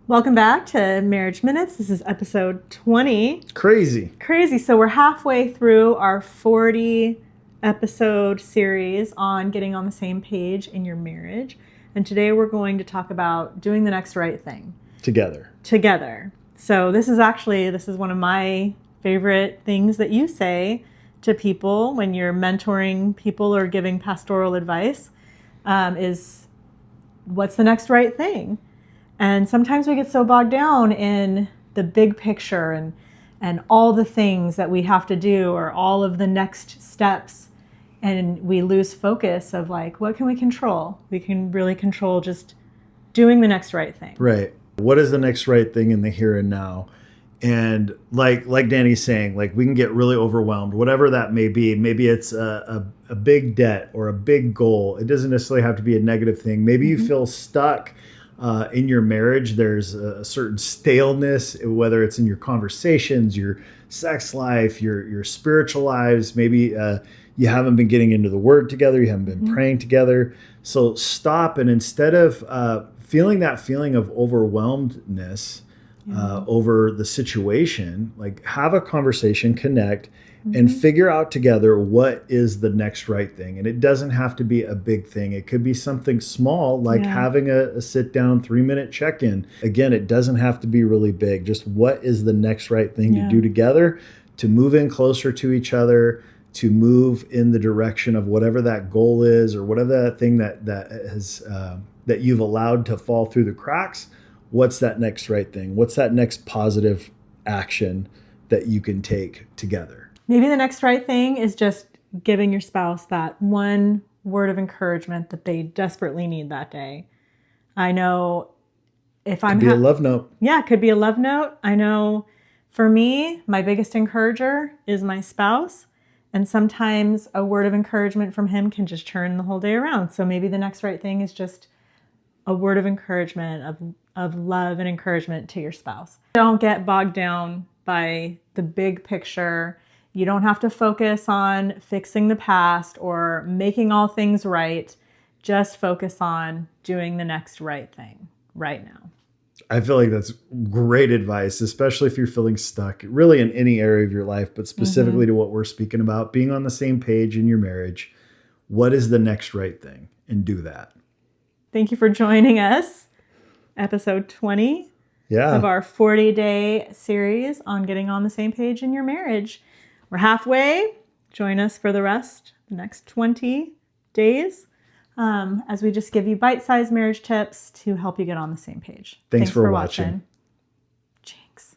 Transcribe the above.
Welcome back to Marriage Minutes. This is episode 20. Crazy. Crazy. So we're halfway through our 40 episode series on getting on the same page in your marriage. And today we're going to talk about doing the next right thing. Together. So this is one of my favorite things that you say to people when you're mentoring people or giving pastoral advice, is what's the next right thing? And sometimes we get so bogged down in the big picture and all the things that we have to do or all of the next steps. And we lose focus of like, what can we control? We can really control just doing the next right thing. Right. What is the next right thing in the here and now? And like Danny's saying, like we can get really overwhelmed, whatever that may be. Maybe it's a big debt or a big goal. It doesn't necessarily have to be a negative thing. Maybe you feel stuck in your marriage. There's a certain staleness, whether it's in your conversations, your sex life, your spiritual lives. Maybe you haven't been getting into the Word together. You haven't been praying together. So stop, and instead of feeling that feeling of overwhelmedness over the situation, like have a conversation, connect, and figure out together what is the next right thing. And it doesn't have to be a big thing. It could be something small, like having a sit down 3-minute check-in. Again, it doesn't have to be really big. Just what is the next right thing to do together to move in closer to each other, to move in the direction of whatever that goal is, or whatever that thing that has that you've allowed to fall through the cracks. What's that next right thing? What's that next positive action that you can take together? Maybe the next right thing is just giving your spouse that one word of encouragement that they desperately need that day. I know if I'm... Could be a love note. Yeah, it could be a love note. I know for me, my biggest encourager is my spouse. And sometimes a word of encouragement from him can just turn the whole day around. So maybe the next right thing is just a word of encouragement, of love and encouragement to your spouse. Don't get bogged down by the big picture. You don't have to focus on fixing the past or making all things right. Just focus on doing the next right thing right now. I feel like that's great advice, especially if you're feeling stuck, really in any area of your life, but specifically to what we're speaking about, being on the same page in your marriage. What is the next right thing? And do that. Thank you for joining us. Episode 20 of our 40-day series on getting on the same page in your marriage. We're halfway. Join us for the rest, the next 20 days, as we just give you bite-sized marriage tips to help you get on the same page. Thanks for watching. Jinx.